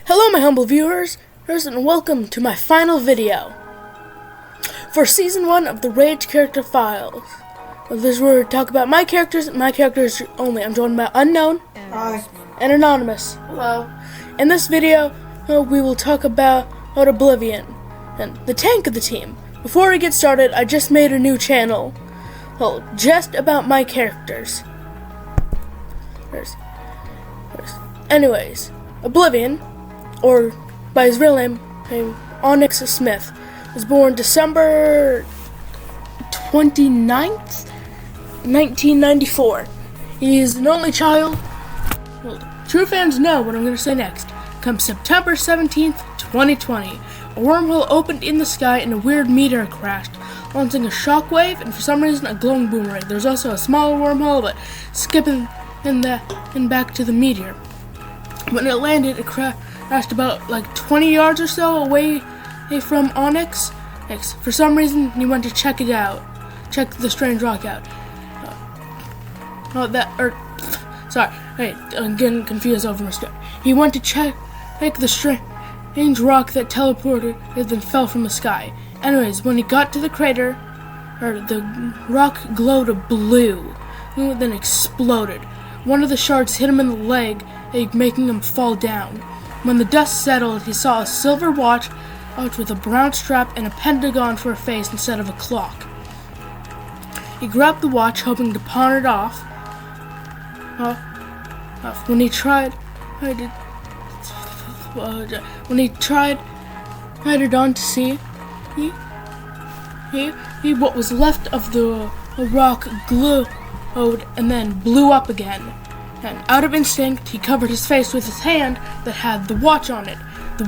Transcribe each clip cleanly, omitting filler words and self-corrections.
Hello my humble viewers, and welcome to my final video for Season 1 of the Rage Character Files. This is where we talk about my characters only. I'm joined by Unknown and Anonymous. Hello. In this video, we will talk about Oblivion and the tank of the team. Before we get started, I just made a new channel just about my characters. Anyways, Oblivion, or by his real name, Onyx Smith, was born December 29th, 1994. He is an only child. Well, true fans know what I'm going to say next. Come September 17th, 2020, a wormhole opened in the sky and a weird meteor crashed, launching a shockwave and for some reason a glowing boomerang. There's also a smaller wormhole, but skipping and back to the meteor. When it landed, it crashed about like 20 yards or so away from Onyx. For some reason, he went to check it out, check the strange rock out. I'm getting confused over my story. He went to check the strange rock that teleported and then fell from the sky. Anyways, when he got to the crater, the rock glowed blue, and then exploded. One of the shards hit him in the leg, making him fall down. When the dust settled, he saw a silver watch with a brown strap and a pentagon for a face instead of a clock. He grabbed the watch, hoping to pawn it off. When he tried it on to see, what was left of the rock glowed and then blew up again. And out of instinct, he covered his face with his hand that had the watch on it. The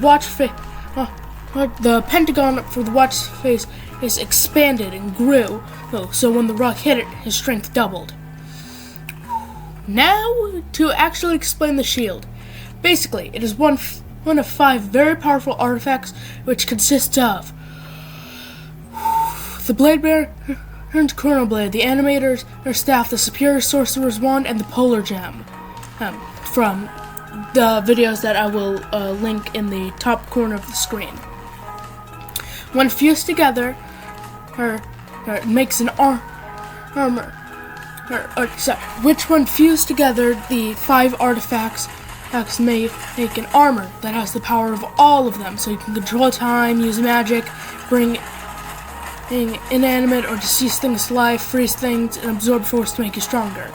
pentagon for the watch face expanded and grew, so when the rock hit it, his strength doubled. Now, to actually explain the shield. Basically, it is one of 5 very powerful artifacts, which consists of the Blade Baron's Chrono Blade, the Animator's Staff, the Superior Sorcerer's Wand, and the Polar Gem. From the videos that I will link in the top corner of the screen. When fused together, it makes an armor. When fused together, the 5 artifacts may make an armor that has the power of all of them, so you can control time, use magic, bring inanimate or deceased things to life, freeze things, and absorb force to make you stronger.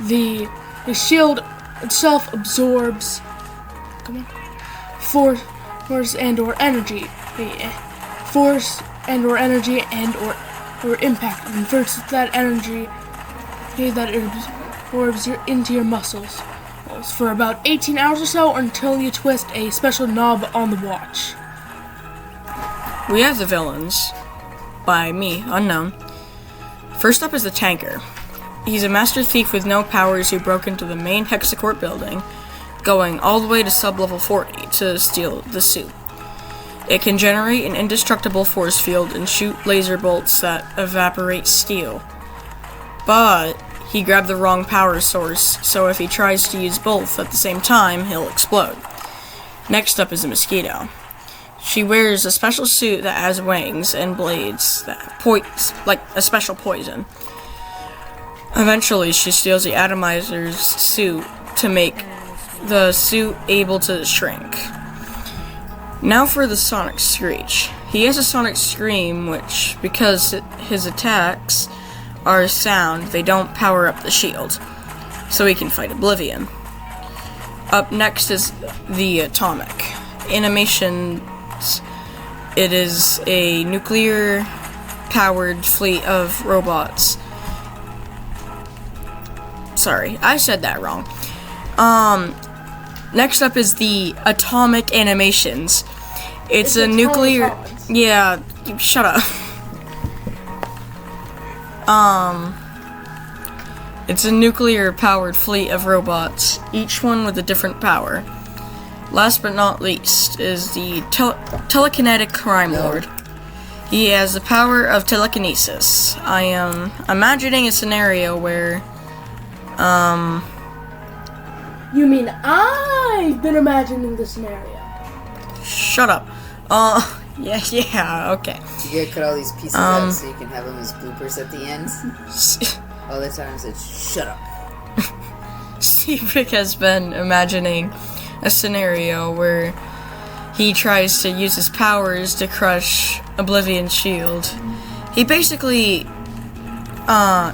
The shield itself absorbs force and/or energy. Force and/or energy and/or impact converts that energy that it absorbs into your muscles for about 18 hours or so until you twist a special knob on the watch. We have the villains, by me, Unknown. First up is the Tanker. He's a master thief with no powers who broke into the main Hexacorp building, going all the way to sub-level 40 to steal the suit. It can generate an indestructible force field and shoot laser bolts that evaporate steel. But he grabbed the wrong power source, so if he tries to use both at the same time, he'll explode. Next up is the Mosquito. She wears a special suit that has wings and blades that like a special poison. Eventually, she steals the Atomizer's suit to make the suit able to shrink. Now for the Sonic Screech. He has a Sonic Scream, which, because his attacks are sound, they don't power up the shield, so he can fight Oblivion. Up next is the Atomic. Animations. It is a nuclear-powered fleet of robots. Sorry, I said that wrong. Next up is the Atomic Animations. It's a nuclear... Atomic. Yeah, shut up. It's a nuclear-powered fleet of robots, each one with a different power. Last but not least is the Telekinetic Crime Lord. He has the power of telekinesis. I am imagining a scenario where You mean I've been imagining the scenario? Shut up. Yeah, okay. You gotta cut all these pieces out so you can have them as bloopers at the end. All the times it's shut up. Seabrick has been imagining a scenario where he tries to use his powers to crush Oblivion's shield. He basically,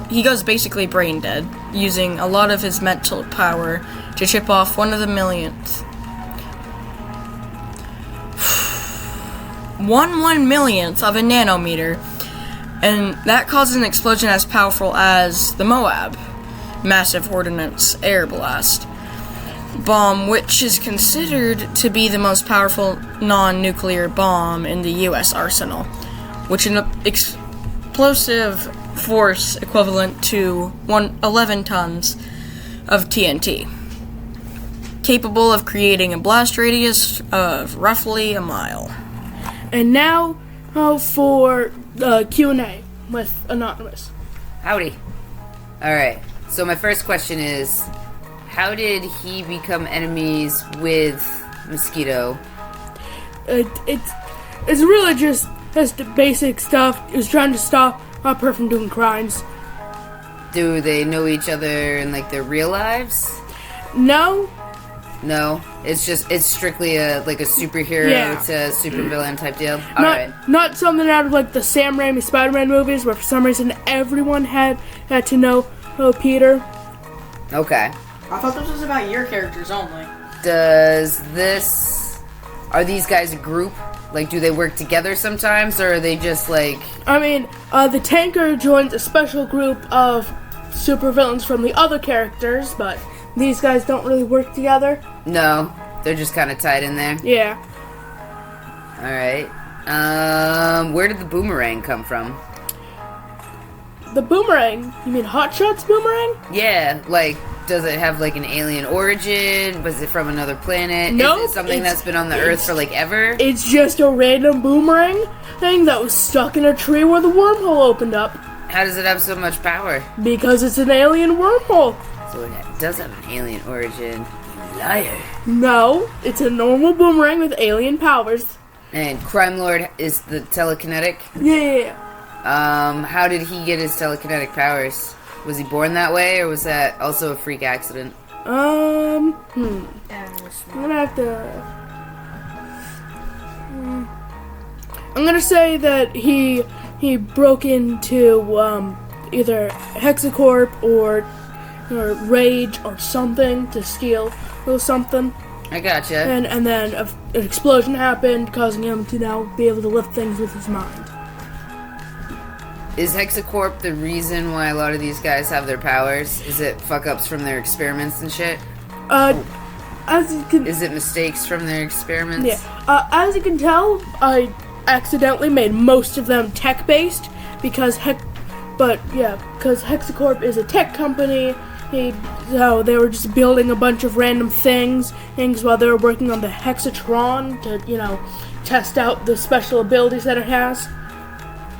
he goes basically brain dead, using a lot of his mental power to chip off 1/1 millionth of a nanometer, and that causes an explosion as powerful as the Moab Massive Ordnance Air Blast bomb, which is considered to be the most powerful non-nuclear bomb in the U.S. arsenal, which an explosive force equivalent to 11 tons of TNT, capable of creating a blast radius of roughly a mile. And now for Q&A with Anonymous. Howdy. Alright, so my first question is, how did he become enemies with Mosquito? It's really just the basic stuff. He was trying to stop her from doing crimes. Do they know each other in, like, their real lives? No. No? It's strictly a superhero to supervillain type deal? Alright. Not something out of, like, the Sam Raimi Spider-Man movies where for some reason everyone had to know Peter. Okay. I thought this was about your characters only. Are these guys a group? Like, do they work together sometimes, or are they just, like... I mean, the Tanker joins a special group of supervillains from the other characters, but these guys don't really work together. No, they're just kind of tied in there. Yeah. Alright. Where did the boomerang come from? The boomerang? You mean Hotshot's boomerang? Yeah, like, does it have, like, an alien origin? Was it from another planet? Nope, Is it something that's been on the Earth for, like, ever? It's just a random boomerang thing that was stuck in a tree where the wormhole opened up. How does it have so much power? Because it's an alien wormhole. So it does have an alien origin. You liar. No, it's a normal boomerang with alien powers. And Crime Lord is the telekinetic? Yeah. How did he get his telekinetic powers? Was he born that way, or was that also a freak accident? I'm gonna have to... I'm gonna say that he broke into, either Hexacorp or Rage or something to steal something. I gotcha. And then an explosion happened, causing him to now be able to lift things with his mind. Is Hexacorp the reason why a lot of these guys have their powers? Is it fuck-ups from their experiments and shit? As you can... Is it mistakes from their experiments? Yeah. As you can tell, I accidentally made most of them tech-based, because Hexacorp is a tech company. So they were just building a bunch of random things while they were working on the Hexatron to, test out the special abilities that it has.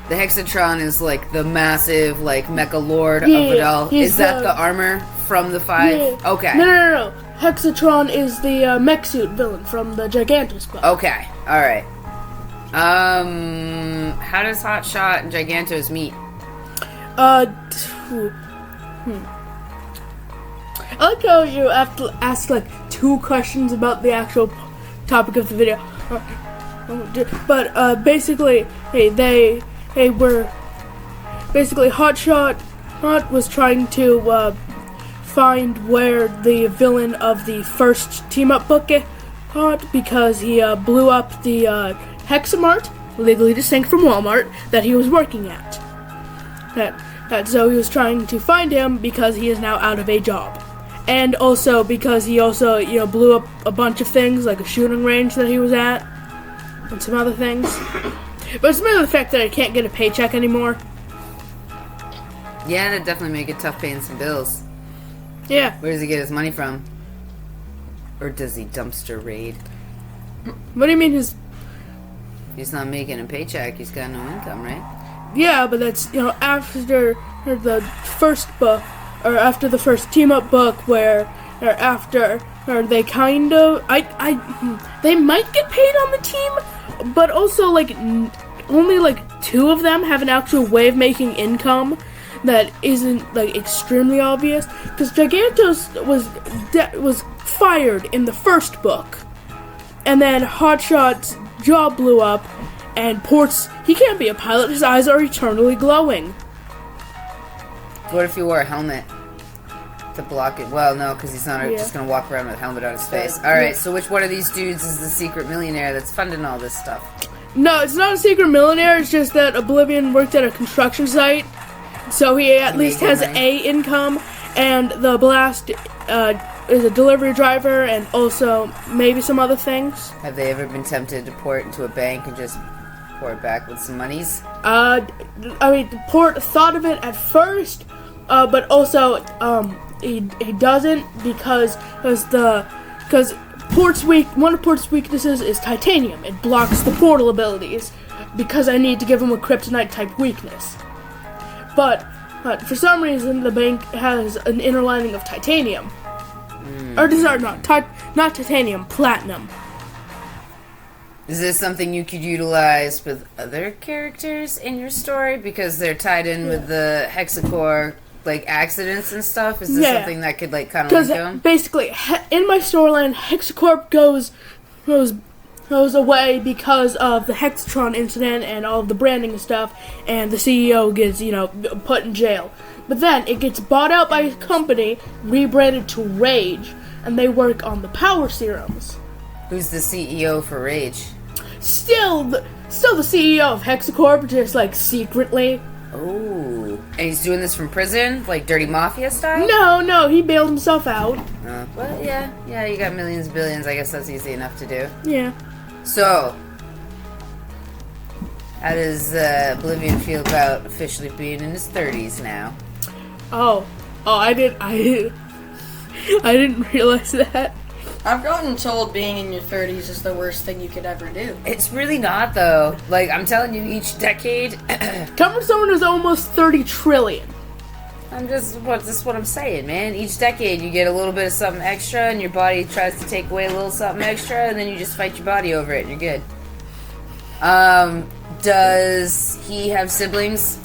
The Hexatron is like the massive, like, mecha lord of it all. Is that the armor from the 5? Yeah. Okay. No. Hexatron is the mech suit villain from the Gigantus book. Okay. Alright. How does Hotshot and Gigantos meet? I like how you have to ask, like, 2 questions about the actual topic of the video. But, basically, Hotshot was trying to find where the villain of the first team-up book got, because he blew up the Hexamart, legally distinct from Walmart, that he was working at. So he was trying to find him because he is now out of a job. And also because he also, blew up a bunch of things, like a shooting range that he was at, and some other things. But it's mainly the fact that I can't get a paycheck anymore. Yeah, that'd definitely make it tough paying some bills. Yeah. Where does he get his money from? Or does he dumpster raid? What do you mean his... He's not making a paycheck, he's got no income, right? Yeah, but that's, after the first book, or after the first team-up book where or after, or they kind of, they might get paid on the team, but also like only like 2 of them have an actual way of making income that isn't like extremely obvious. Because Gigantos was fired in the first book, and then Hotshot's job blew up, and Port's he can't be a pilot. His eyes are eternally glowing. What if he wore a helmet to block it? Well, no, because he's not just gonna walk around with a helmet on his face. All right, so which one of these dudes is the secret millionaire that's funding all this stuff? No, it's not a secret millionaire. It's just that Oblivion worked at a construction site, so he at least has a income, and the Blast is a delivery driver, and also maybe some other things. Have they ever been tempted to pour it into a bank and just pour it back with some monies? I mean, Port thought of it at first, but also he doesn't because one of Port's weaknesses is titanium. It blocks the portal abilities because I need to give him a kryptonite type weakness. But for some reason, the bank has an inner lining of titanium. Or sorry, not titanium, platinum. Is this something you could utilize with other characters in your story because they're tied in with the hexacore like accidents and stuff? Is this something that could like kind of link them? Basically, in my storyline, Hexacorp goes away because of the Hexatron incident and all of the branding and stuff, and the CEO gets put in jail. But then it gets bought out by a company rebranded to Rage, and they work on the power serums. Who's the CEO for Rage? Still the CEO of Hexacorp, just like secretly. Oh, and he's doing this from prison, like Dirty Mafia style? No, he bailed himself out. Well, yeah, you got millions, billions. I guess that's easy enough to do. Yeah. So, how does Oblivion feel about officially being in his 30s now? Oh, I didn't realize that. I've gotten told being in your 30s is the worst thing you could ever do. It's really not, though. Like, I'm telling you, each decade... Come from someone who's almost 30 trillion. This is what I'm saying, man. Each decade, you get a little bit of something extra, and your body tries to take away a little something extra, and then you just fight your body over it, and you're good. Does he have siblings?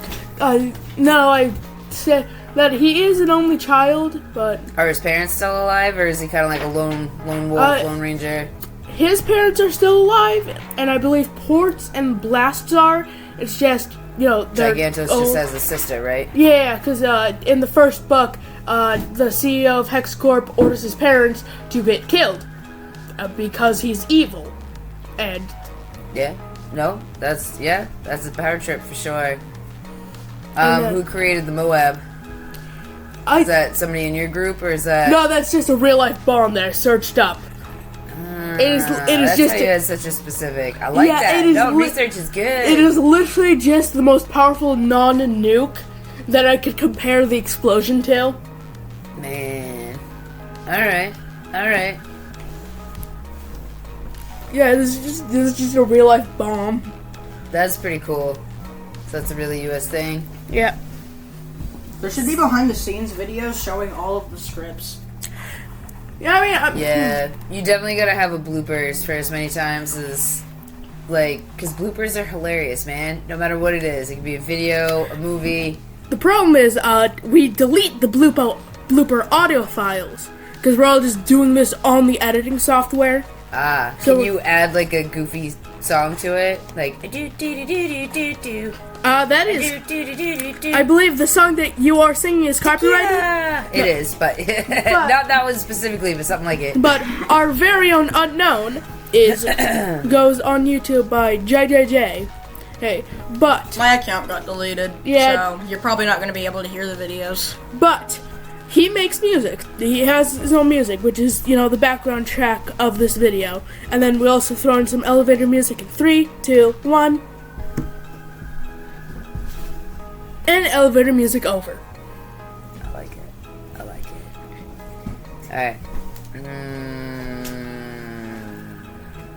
No, I said that he is an only child, but... Are his parents still alive, or is he kind of like a lone wolf, lone ranger? His parents are still alive, and I believe Ports and Blasts are. It's just, Gigantos just has a sister, right? Yeah, because in the first book, the CEO of Hexacorp orders his parents to get killed because he's evil. And... Yeah. No, that's a power trip for sure. Who created the Moab? Is that somebody in your group, or is that... No, that's just a real-life bomb that I searched up. It is that's just... How you had such a specific... I like that. Research is good. It is literally just the most powerful non-nuke that I could compare the explosion to. Man. Alright. Yeah, this is just a real-life bomb. That's pretty cool. So that's a really US thing? Yeah. There should be behind-the-scenes videos showing all of the scripts. Yeah, I mean... Yeah, you definitely gotta have a bloopers for as many times as... because bloopers are hilarious, man. No matter what it is. It could be a video, a movie. The problem is, we delete the blooper audio files. Because we're all just doing this on the editing software. Can you add, a goofy song to it? Like, do-do-do-do-do-do. That is... I believe the song that you are singing is copyrighted. Yeah, it is, but not that one specifically, but something like it. But our very own Unknown goes on YouTube by JJJ. Hey, but... My account got deleted, so you're probably not going to be able to hear the videos. But... he makes music. He has his own music, which is, the background track of this video. And then we also throw in some elevator music in 3, 2, 1. And elevator music over. I like it. Alright.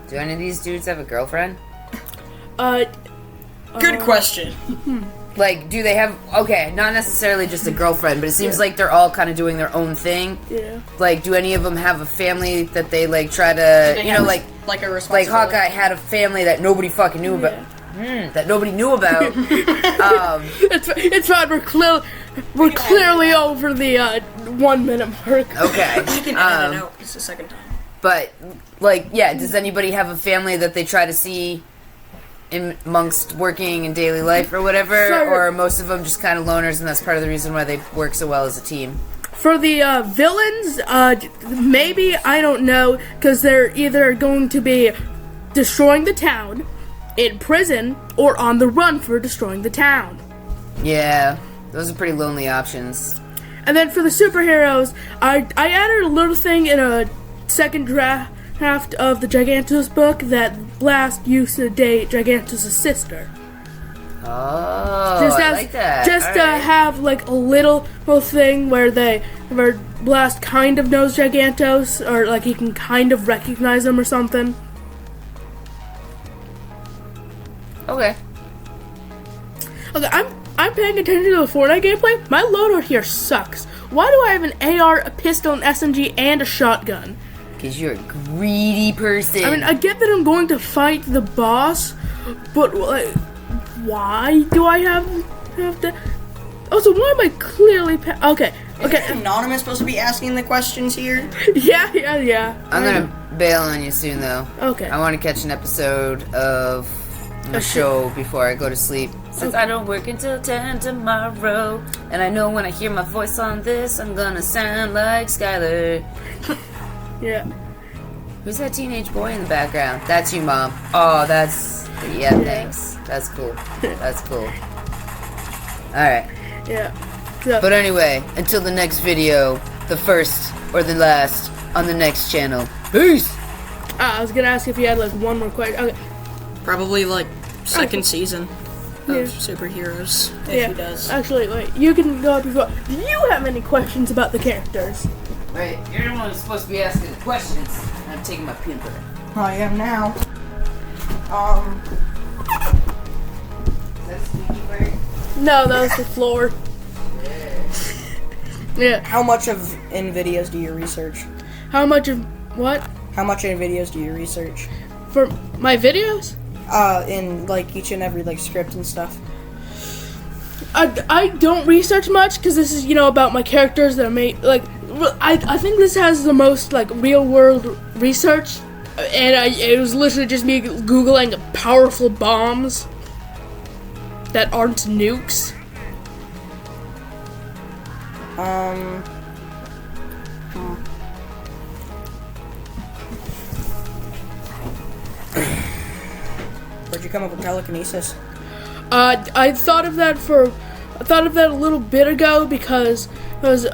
Do any of these dudes have a girlfriend? Good question. Like, do they have... Okay, not necessarily just a girlfriend, but it seems like they're all kind of doing their own thing. Yeah. Like, do any of them have a family that they, like, try to... You know, like a responsibility. Hawkeye had a family that nobody fucking knew about. That nobody knew about. It's fine. We're clearly over the 1 minute mark. Okay. I can edit it out. It's the second time. But, like, yeah, does anybody have a family that they try to see amongst working in daily life or whatever? Sure. Or are most of them just kind of loners and that's part of the reason why they work so well as a team? For the villains, maybe, I don't know, because they're either going to be destroying the town, in prison, or on the run for destroying the town. Yeah, those are pretty lonely options. And then for the superheroes, I added a little thing in a second draft of the Gigantos book that Blast used to date Gigantos' sister. Oh, I like that. Just to have like a little thing where Blast kind of knows Gigantos, or like he can kind of recognize him or something. Okay. Okay, I'm paying attention to the Fortnite gameplay. My loadout here sucks. Why do I have an AR, a pistol, an SMG, and a shotgun? Because you're a greedy person. I mean, I get that I'm going to fight the boss, but like, why do I have to? Also, why am I clearly? Okay. Is Anonymous supposed to be asking the questions here? Yeah. I'm gonna bail on you soon, though. Okay. I want to catch an episode of my show before I go to sleep. Since I don't work until 10 tomorrow, and I know when I hear my voice on this, I'm gonna sound like Skylar. Yeah. Who's that teenage boy in the background? That's you, Mom. Oh, that's... Yeah, thanks. That's cool. That's cool. Alright. Yeah. So, But anyway, until the next video, the first or the last on the next channel. Peace! I was gonna ask if you had like one more question. Okay. Probably like second season of Yeah. superheroes, if Yeah. he does. Actually, wait. You can go before. Do you have any questions about the characters? Wait, you're the one who's supposed to be asking the questions. I'm taking my peanut butter. I am now. Is that Squeaky Bird? No, that was the floor. Yeah. How much in videos do you research? How much of what? How much in videos do you research? For my videos? In like each and every like script and stuff. I don't research much because this is about my characters that are made like. I think this has the most like real world research, and it was literally just me googling powerful bombs that aren't nukes. Where'd you come up with telekinesis? I thought of that a little bit ago because it was.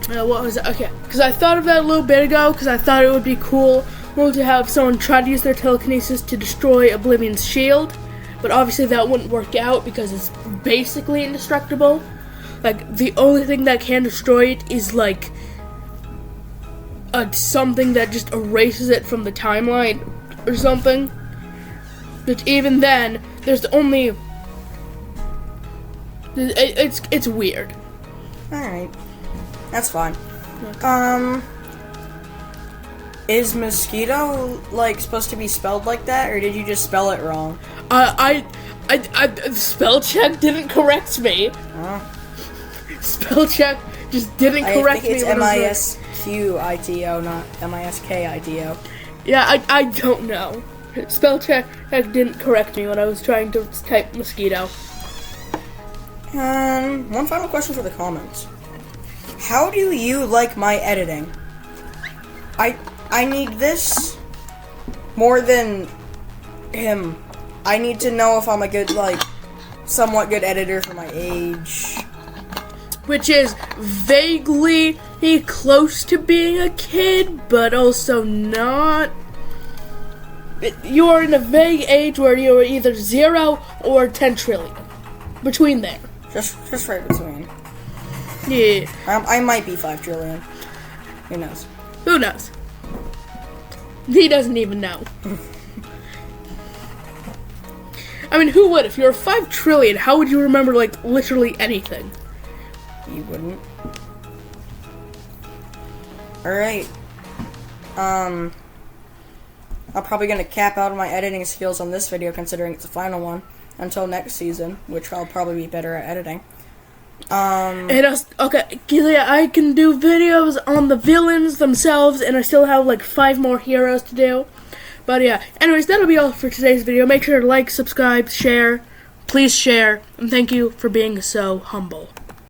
What was it? Okay, because I thought of that a little bit ago because I thought it would be cool to have someone try to use their telekinesis to destroy Oblivion's shield, but obviously that wouldn't work out because it's basically indestructible. Like, the only thing that can destroy it is like something that just erases it from the timeline or something. But even then, there's only... It's weird. Alright. That's fine. Is mosquito, like, supposed to be spelled like that, or did you just spell it wrong? Spell check didn't correct me. Spell check just didn't correct me. I think it's M-I-S-Q-I-T-O, not M-I-S-K-I-T-O. Yeah, I don't know. Spell check didn't correct me when I was trying to type mosquito. One final question for the comments. How do you like my editing? I need this more than him. I need to know if I'm a good, like, somewhat good editor for my age. Which is vaguely close to being a kid, but also not. You are in a vague age where you are either 0 or 10 trillion. Between there. Just right between. Yeah. I might be 5 trillion. Who knows? Who knows? He doesn't even know. I mean, who would? If you're 5 trillion, how would you remember, like, literally anything? You wouldn't. Alright. I'm probably gonna cap out my editing skills on this video, considering it's the final one, until next season, which I'll probably be better at editing. Okay, yeah, I can do videos on the villains themselves, and I still have like 5 more heroes to do. But yeah, anyways, that'll be all for today's video. Make sure to like, subscribe, share, please share, and thank you for being so humble.